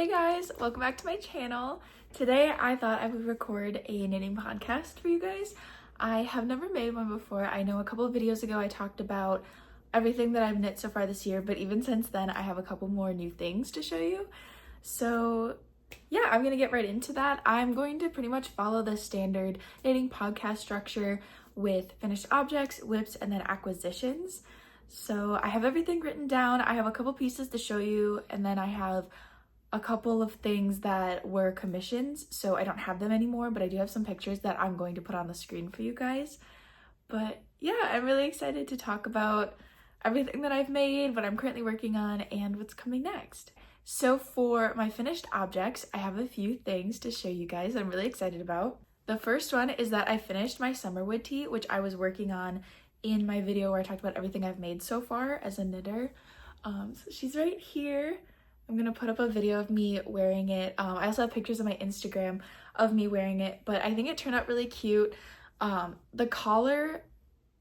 Hey guys, welcome back to my channel. Today I thought I would record a knitting podcast for you guys. I have never made one before. I know a couple of videos ago I talked about everything that I've knit so far this year, but even since then I have a couple more new things to show you. So yeah, I'm gonna get right into that. I'm going to pretty much follow the standard knitting podcast structure with finished objects, whips, and then acquisitions. So I have everything written down. I have a couple pieces to show you, and then I have a couple of things that were commissions, so I don't have them anymore, but I do have some pictures that I'm going to put on the screen for you guys. But yeah, I'm really excited to talk about everything that I've made, what I'm currently working on, and what's coming next. So for my finished objects, I have a few things to show you guys I'm really excited about. The first one is that I finished my summerwood tee, which I was working on in my video where I talked about everything I've made so far as a knitter. So she's right here. I'm gonna put up a video of me wearing it. I also have pictures on my Instagram of me wearing it, but I think it turned out really cute. The collar,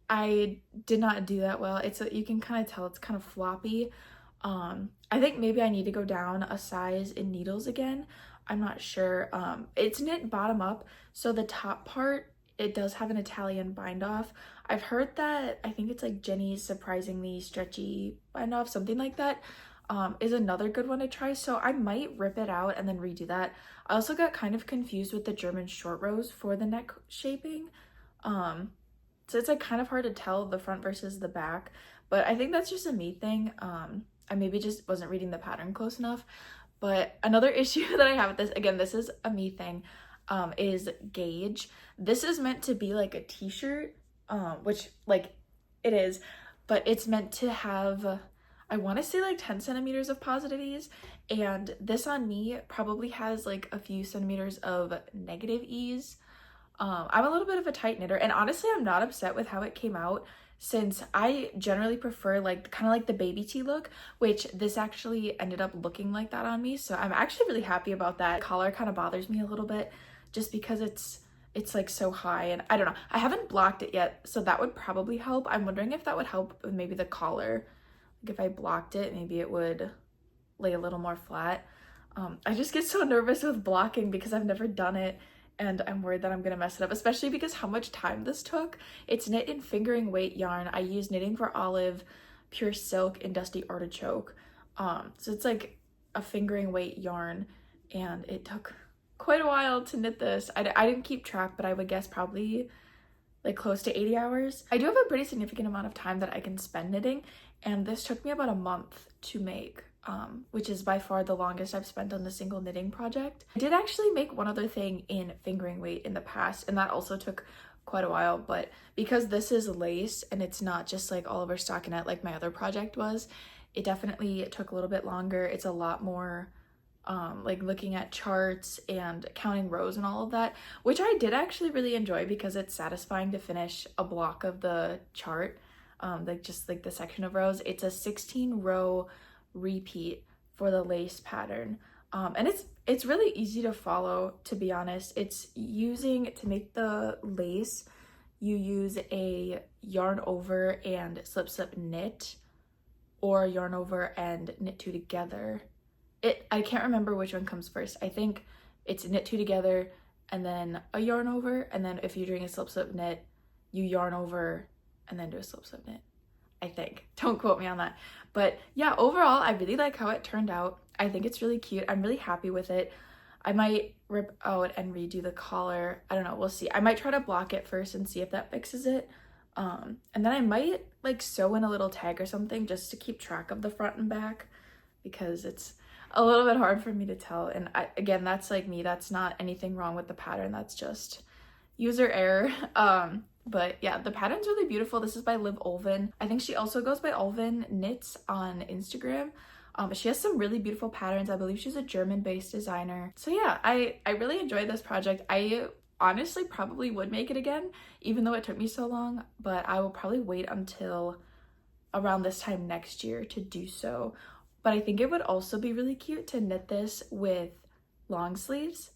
I did not do that well. You can kind of tell it's kind of floppy. I think maybe I need to go down a size in needles again. I'm not sure. It's knit bottom up, so the top part, it does have an Italian bind off. I've heard that, I think it's like Jenny's surprisingly stretchy bind off, something like that. Is another good one to try, so I might rip it out and then redo that. I also got kind of confused with the German short rows for the neck shaping. So it's like kind of hard to tell the front versus the back, but I think that's just a me thing. I maybe just wasn't reading the pattern close enough. But another issue that I have with this, again, this is a me thing, is gauge. This is meant to be like a t-shirt, which like it is, but it's meant to have, I want to say like 10 centimeters of positive ease, and this on me probably has like a few centimeters of negative ease. I'm a little bit of a tight knitter, and honestly I'm not upset with how it came out, since I generally prefer like kind of like the baby tee look, which this actually ended up looking like that on me, so I'm actually really happy about that. The collar kind of bothers me a little bit just because it's like so high, and I don't know, I haven't blocked it yet, so that would probably help. I'm wondering if that would help with maybe the collar. Like if I blocked it, maybe it would lay a little more flat. I just get so nervous with blocking because I've never done it, and I'm worried that I'm gonna mess it up, especially because how much time this took. It's knit in fingering weight yarn. I use Knitting for Olive, Pure Silk, and Dusty Artichoke. So it's like a fingering weight yarn, and it took quite a while to knit this. I didn't keep track, but I would guess probably like close to 80 hours. I do have a pretty significant amount of time that I can spend knitting, and this took me about a month to make, which is by far the longest I've spent on a single knitting project. I did actually make one other thing in fingering weight in the past, and that also took quite a while, but because this is lace and it's not just like all over stockinette like my other project was, it definitely took a little bit longer. It's a lot more like looking at charts and counting rows and all of that, which I did actually really enjoy because it's satisfying to finish a block of the chart, like just like the section of rows. It's a 16 row repeat for the lace pattern, and it's really easy to follow, to be honest. It's using, to make the lace, you use a yarn over and slip knit, or yarn over and knit two together. I can't remember which one comes first. I think it's knit two together and then a yarn over, and then if you're doing a slip knit, you yarn over and then do a slip knit, I think. Don't quote me on that. But yeah, overall, I really like how it turned out. I think it's really cute. I'm really happy with it. I might rip out and redo the collar. I don't know, we'll see. I might try to block it first and see if that fixes it. And then I might like sew in a little tag or something just to keep track of the front and back, because it's a little bit hard for me to tell. And again, that's like me. That's not anything wrong with the pattern. That's just user error. But yeah, the pattern's really beautiful. This is by Liv Olvin. I think she also goes by Olvin Knits on Instagram. She has some really beautiful patterns. I believe she's a German-based designer. So yeah, I really enjoyed this project. I honestly probably would make it again, even though it took me so long, but I will probably wait until around this time next year to do so. But I think it would also be really cute to knit this with long sleeves.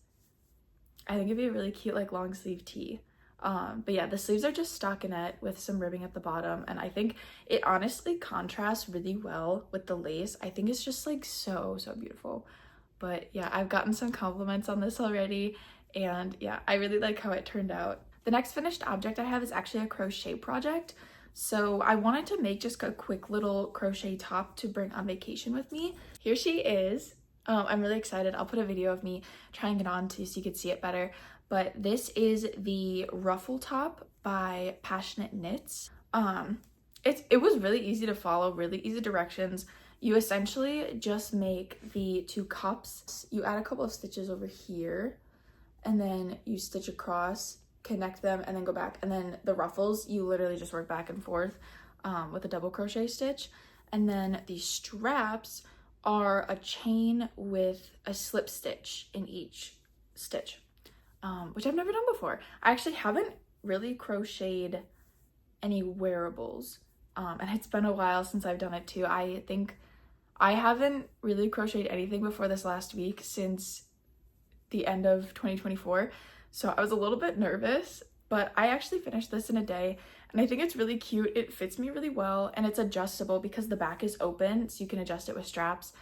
I think it'd be a really cute like long sleeve tee. But yeah, the sleeves are just stockinette with some ribbing at the bottom, and I think it honestly contrasts really well with the lace. I think it's just like so beautiful. But yeah, I've gotten some compliments on this already, and yeah, I really like how it turned out. The next finished object I have is actually a crochet project. So I wanted to make just a quick little crochet top to bring on vacation with me. Here she is. I'm really excited. I'll put a video of me trying it on too so you could see it better. But this is the ruffle top by Passionate Knits. It was really easy to follow, really easy directions. You essentially just make the 2 cups. You add a couple of stitches over here, and then you stitch across, connect them, and then go back. And then the ruffles, you literally just work back and forth with a double crochet stitch. And then the straps are a chain with a slip stitch in each stitch, which I've never done before. I actually haven't really crocheted any wearables, and it's been a while since I've done it too. I think I haven't really crocheted anything before this last week since the end of 2024, so I was a little bit nervous, but I actually finished this in a day, and I think it's really cute. It fits me really well, and it's adjustable because the back is open, so you can adjust it with straps.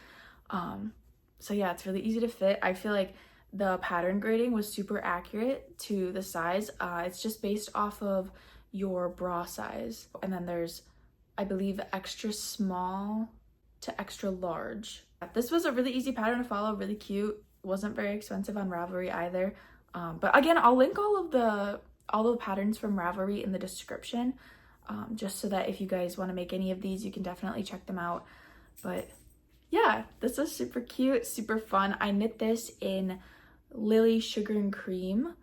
So yeah, it's really easy to fit. I feel like the pattern grading was super accurate to the size. It's just based off of your bra size, and then there's, I believe, extra small to extra large. This was a really easy pattern to follow, really cute. Wasn't very expensive on Ravelry either. But again, I'll link all of the patterns from Ravelry in the description, just so that if you guys want to make any of these, you can definitely check them out. But yeah, this is super cute, super fun. I knit this in Lily Sugar and Cream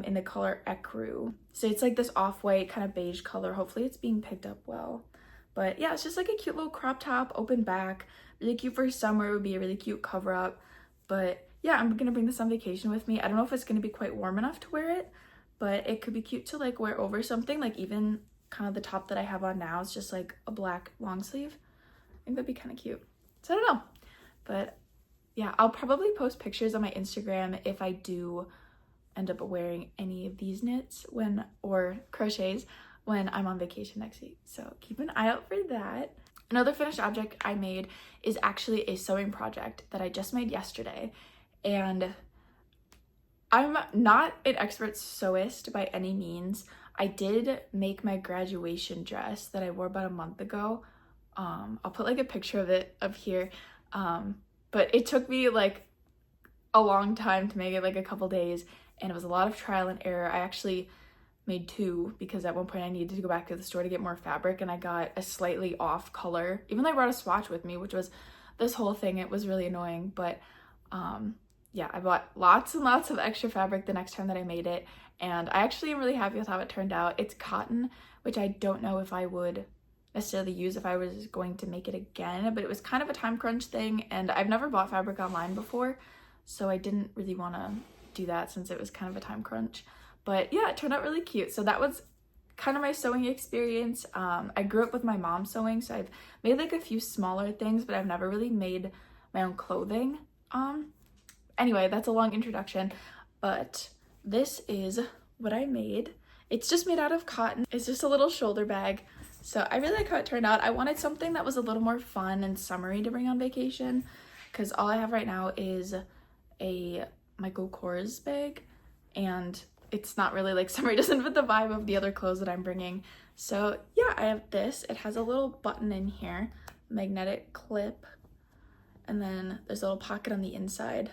in the color Ecru. So it's like this off-white kind of beige color. Hopefully it's being picked up well. But yeah, it's just like a cute little crop top, open back, really cute for summer. It would be a really cute cover up. But yeah, I'm gonna bring this on vacation with me. I don't know if it's gonna be quite warm enough to wear it, but it could be cute to like wear over something. Like even kind of the top that I have on now is just like a black long sleeve. I think that'd be kind of cute. So I don't know, but yeah, I'll probably post pictures on my Instagram if I do end up wearing any of these knits or crochets when I'm on vacation next week. So keep an eye out for that. Another finished object I made is actually a sewing project that I just made yesterday. And I'm not an expert sewist by any means. I did make my graduation dress that I wore about a month ago. I'll put like a picture of it up here. But it took me like a long time to make it, like a couple days, and it was a lot of trial and error. I actually made 2 because at one point I needed to go back to the store to get more fabric, and I got a slightly off color. Even though I brought a swatch with me, which was this whole thing, it was really annoying. But yeah, I bought lots and lots of extra fabric the next time that I made it, and I actually am really happy with how it turned out. It's cotton, which I don't know if I would necessarily use if I was going to make it again, but it was kind of a time crunch thing, and I've never bought fabric online before, so I didn't really want to do that since it was kind of a time crunch. But yeah, it turned out really cute. So that was kind of my sewing experience. I grew up with my mom sewing, so I've made like a few smaller things, but I've never really made my own clothing. Anyway, that's a long introduction, but this is what I made. It's just made out of cotton. It's just a little shoulder bag. So I really like how it turned out. I wanted something that was a little more fun and summery to bring on vacation, because all I have right now is a Michael Kors bag, and it's not really like summer. It doesn't fit the vibe of the other clothes that I'm bringing. So yeah, I have this. It has a little button in here, magnetic clip, and then there's a little pocket on the inside.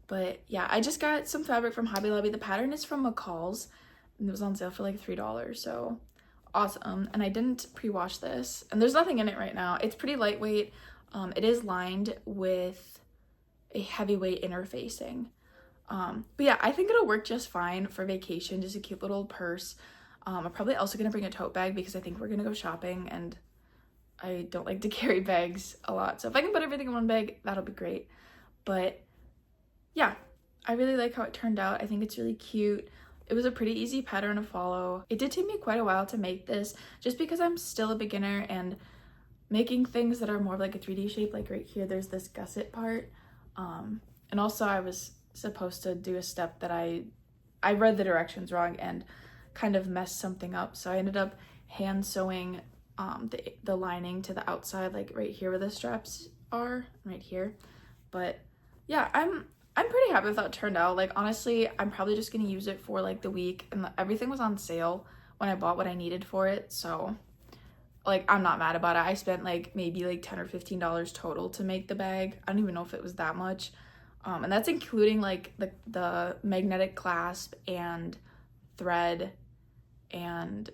But yeah, I just got some fabric from Hobby Lobby. The pattern is from McCall's, and it was on sale for like $3, so awesome. And I didn't pre-wash this, and there's nothing in it right now. It's pretty lightweight. It is lined with a heavyweight interfacing. But yeah, I think it'll work just fine for vacation, just a cute little purse. I'm probably also gonna bring a tote bag because I think we're gonna go shopping, and I don't like to carry bags a lot. So if I can put everything in one bag, that'll be great. But yeah, I really like how it turned out. I think it's really cute. It was a pretty easy pattern to follow. It did take me quite a while to make this, just because I'm still a beginner, and making things that are more like a 3D shape, like right here, there's this gusset part. And also I was supposed to do a step that I read the directions wrong and kind of messed something up. So I ended up hand sewing the lining to the outside, like right here where the straps are, right here. But yeah, I'm pretty happy with how it turned out. Like, honestly, I'm probably just gonna use it for like the week, and everything was on sale when I bought what I needed for it, so like I'm not mad about it. I spent like maybe like $10 or $15 total to make the bag. I don't even know if it was that much. And that's including like the magnetic clasp and thread and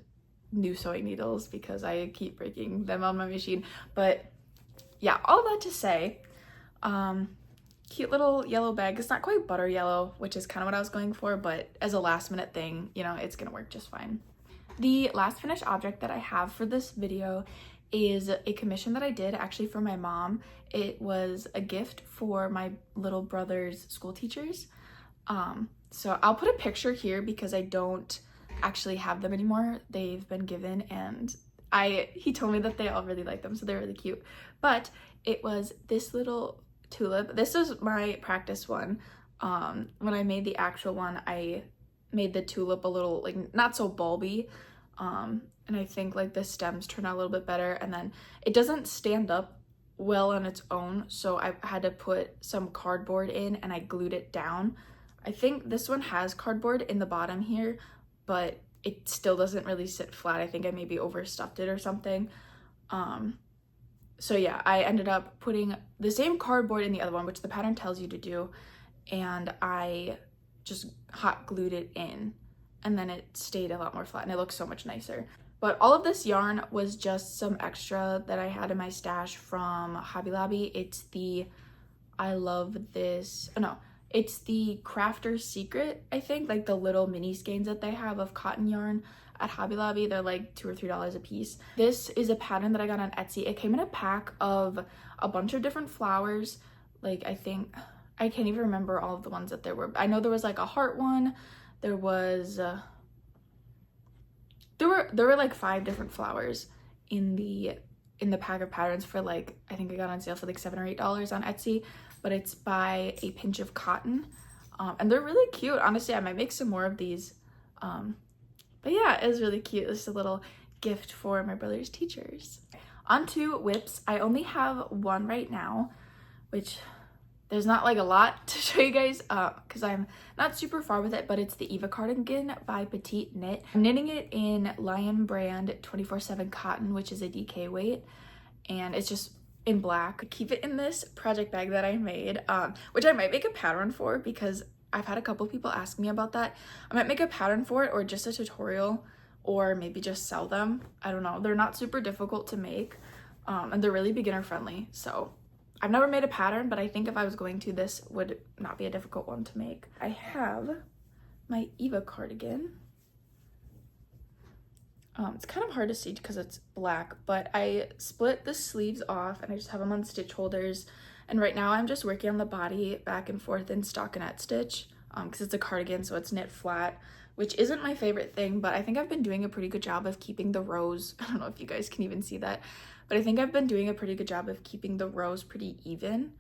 new sewing needles because I keep breaking them on my machine. But yeah, all that to say, cute little yellow bag. It's not quite butter yellow, which is kind of what I was going for, but as a last minute thing, you know, it's gonna work just fine. The last finished object that I have for this video is a commission that I did actually for my mom. It was a gift for my little brother's school teachers. So I'll put a picture here because I don't actually have them anymore. They've been given, and he told me that they all really like them, so they're really cute. But it was this little tulip. This is my practice one. When I made the actual one, I made the tulip a little like not so bulby, and I think like the stems turned out a little bit better, and then it doesn't stand up well on its own, so I had to put some cardboard in and I glued it down. I think this one has cardboard in the bottom here, but it still doesn't really sit flat. I think I maybe overstuffed it or something. So yeah, I ended up putting the same cardboard in the other one, which the pattern tells you to do, and I just hot glued it in, and then it stayed a lot more flat and it looks so much nicer. But all of this yarn was just some extra that I had in my stash from Hobby Lobby. It's the it's the Crafter's Secret, I think, like the little mini skeins that they have of cotton yarn at Hobby Lobby. They're like $2 or $3 a piece. This is a pattern that I got on Etsy. It came in a pack of a bunch of different flowers. Like, I think, I can't even remember all of the ones that there were. I know there was like a heart one. There was, there were like 5 different flowers in the pack of patterns for like, I think I got on sale for like $7 or $8 on Etsy, but it's by A Pinch of Cotton. And they're really cute. Honestly, I might make some more of these. But yeah, it was really cute. This is a little gift for my brother's teachers. On to whips. I only have one right now, which there's not like a lot to show you guys because I'm not super far with it, but it's the Eva cardigan by Petite Knit. I'm knitting it in Lion brand 24/7 cotton, which is a DK weight, and it's just in black. I keep it in this project bag that I made, which I might make a pattern for because I've had a couple people ask me about that. I might make a pattern for it or just a tutorial, or maybe just sell them. I don't know. They're not super difficult to make, and they're really beginner friendly. So I've never made a pattern, but I think if I was going to, this would not be a difficult one to make. I have my Eva cardigan. It's kind of hard to see because it's black, but I split the sleeves off and I just have them on stitch holders. And right now I'm just working on the body back and forth in stockinette stitch because it's a cardigan, so it's knit flat, which isn't my favorite thing, but I think I've been doing a pretty good job of keeping the rows. I don't know if you guys can even see that, but I think I've been doing a pretty good job of keeping the rows pretty even,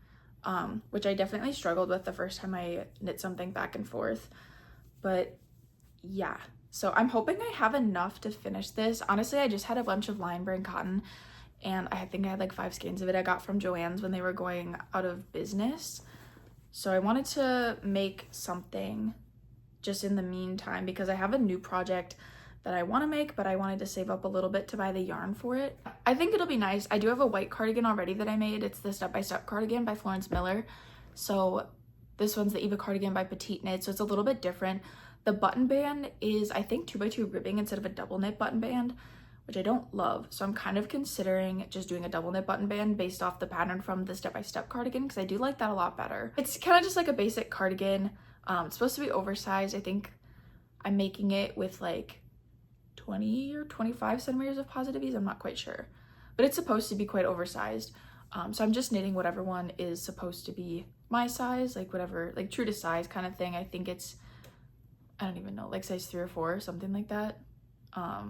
which I definitely struggled with the first time I knit something back and forth. But yeah, so I'm hoping I have enough to finish this. Honestly, I just had a bunch of Lion brand cotton, and I think I had like 5 skeins of it I got from Joann's when they were going out of business. So I wanted to make something just in the meantime because I have a new project that I want to make, but I wanted to save up a little bit to buy the yarn for it. I think it'll be nice. I do have a white cardigan already that I made. It's the Step by Step cardigan by Florence Miller. So this one's the Eva cardigan by Petite Knit, so it's a little bit different. The button band is, I think, 2x2 ribbing instead of a double knit button band, which I don't love. So I'm kind of considering just doing a double knit button band based off the pattern from the Step by Step cardigan because I do like that a lot better. It's kind of just like a basic cardigan. It's supposed to be oversized. I think I'm making it with like 20 or 25 centimeters of positive ease. I'm not quite sure, but it's supposed to be quite oversized. So I'm just knitting whatever one is supposed to be my size, like whatever, like true to size kind of thing. I think it's, I don't even know, like size 3 or 4, something like that.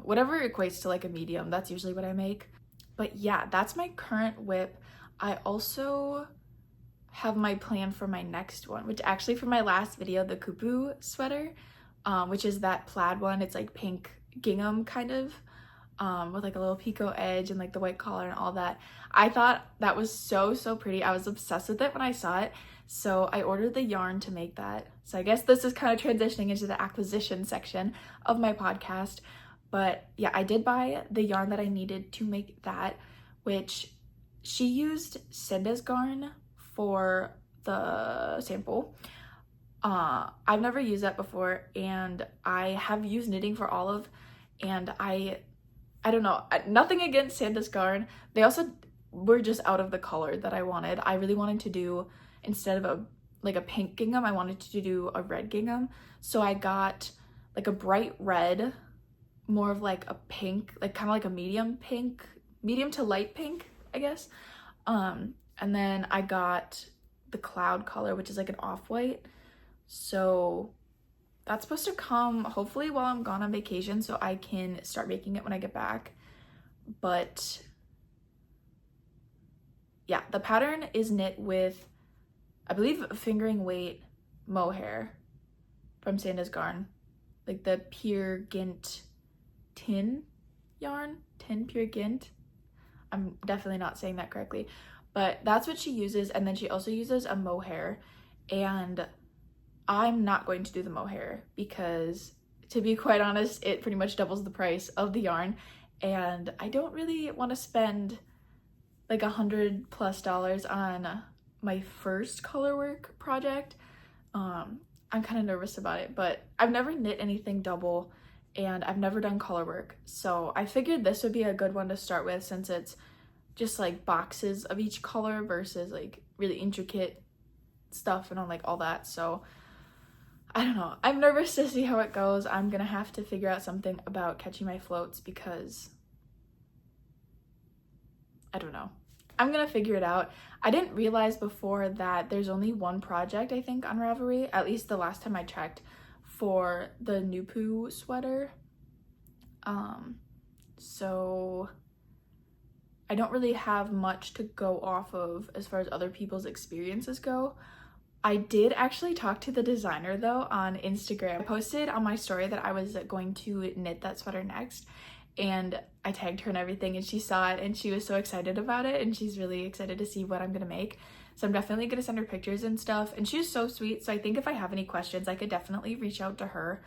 Whatever equates to like a medium, that's usually what I make. But yeah, that's my current whip. I also have my plan for my next one, which actually for my last video, the Kupu sweater, which is that plaid one. It's like pink gingham kind of. with like a little picot edge and like the white collar and all that. I thought that was so pretty. I was obsessed with it when I saw it, so I ordered the yarn to make that. So I guess this is kind of transitioning into the acquisition section of my podcast. But yeah, I did buy the yarn that I needed to make that, which she used Cinda's garn for the sample. I've never used that before, and I have used Knitting for Olive, and I don't know, nothing against Cinda's garn. They also were just out of the color that I wanted. I really wanted to do, instead of a pink gingham, I wanted to do a red gingham. So I got like a bright red, more of like a pink, like kind of like a medium pink, medium to light pink, I guess. And then I got the cloud color, which is like an off-white. So that's supposed to come hopefully while I'm gone on vacation, so I can start making it when I get back. But yeah, the pattern is knit with, I believe, fingering weight mohair from Cinda's garn, like the Pure Gint tin yarn, tin Pure Gint. I'm definitely not saying that correctly, but that's what she uses. And then she also uses a mohair, and I'm not going to do the mohair because, to be quite honest, it pretty much doubles the price of the yarn, and I don't really want to spend like $100+ on my first colorwork project. I'm kind of nervous about it, but I've never knit anything double and I've never done colorwork, so I figured this would be a good one to start with, since it's just like boxes of each color versus like really intricate stuff and like all that. So I don't know, I'm nervous to see how it goes. I'm gonna have to figure out something about catching my floats, because I don't know, I'm gonna figure it out. I didn't realize before that there's only one project, I think, on Ravelry, at least the last time I checked, for the Nupu sweater. So I don't really have much to go off of as far as other people's experiences go. I did actually talk to the designer though on Instagram. I posted on my story that I was going to knit that sweater next, and I tagged her and everything, and she saw it and she was so excited about it, and she's really excited to see what I'm gonna make. So I'm definitely gonna send her pictures and stuff, and she's so sweet. So I think if I have any questions, I could definitely reach out to her.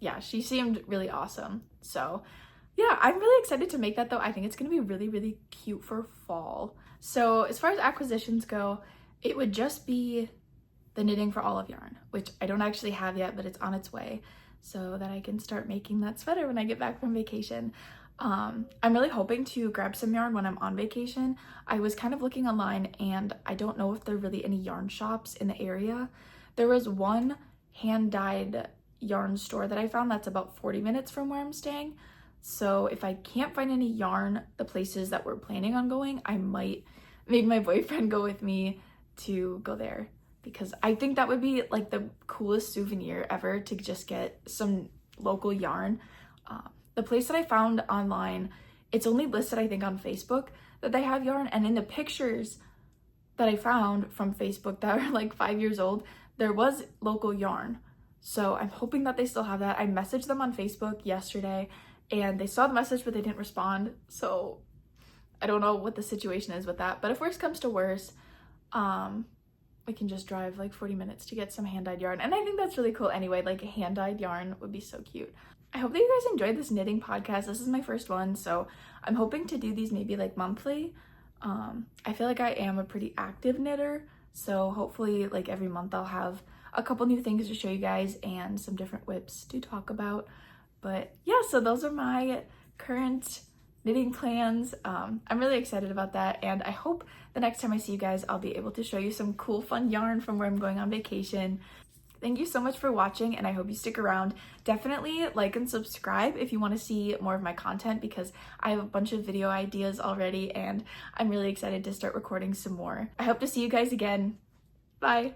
Yeah, she seemed really awesome. So yeah, I'm really excited to make that though. I think it's gonna be really cute for fall. So as far as acquisitions go, it would just be the Knitting for Olive yarn, which I don't actually have yet, but it's on its way, so that I can start making that sweater when I get back from vacation. I'm really hoping to grab some yarn when I'm on vacation. I was kind of looking online, and I don't know if there are really any yarn shops in the area. There was one hand-dyed yarn store that I found that's about 40 minutes from where I'm staying. So if I can't find any yarn the places that we're planning on going, I might make my boyfriend go with me to go there, because I think that would be like the coolest souvenir ever, to just get some local yarn. The place that I found online, it's only listed I think on Facebook that they have yarn, and in the pictures that I found from Facebook that are like 5 years old, there was local yarn. So I'm hoping that they still have that. I messaged them on Facebook yesterday and they saw the message but they didn't respond, so I don't know what the situation is with that. But if worse comes to worse, we can just drive like 40 minutes to get some hand-dyed yarn, and I think that's really cool anyway. Like, hand-dyed yarn would be so cute. I hope that you guys enjoyed this knitting podcast. This is my first one, so I'm hoping to do these maybe like monthly. I feel like I am a pretty active knitter, so hopefully like every month I'll have a couple new things to show you guys and some different whips to talk about. But yeah, so those are my current knitting plans. I'm really excited about that, and I hope the next time I see you guys I'll be able to show you some cool fun yarn from where I'm going on vacation. Thank you so much for watching, and I hope you stick around. Definitely like and subscribe if you want to see more of my content, because I have a bunch of video ideas already and I'm really excited to start recording some more. I hope to see you guys again. Bye!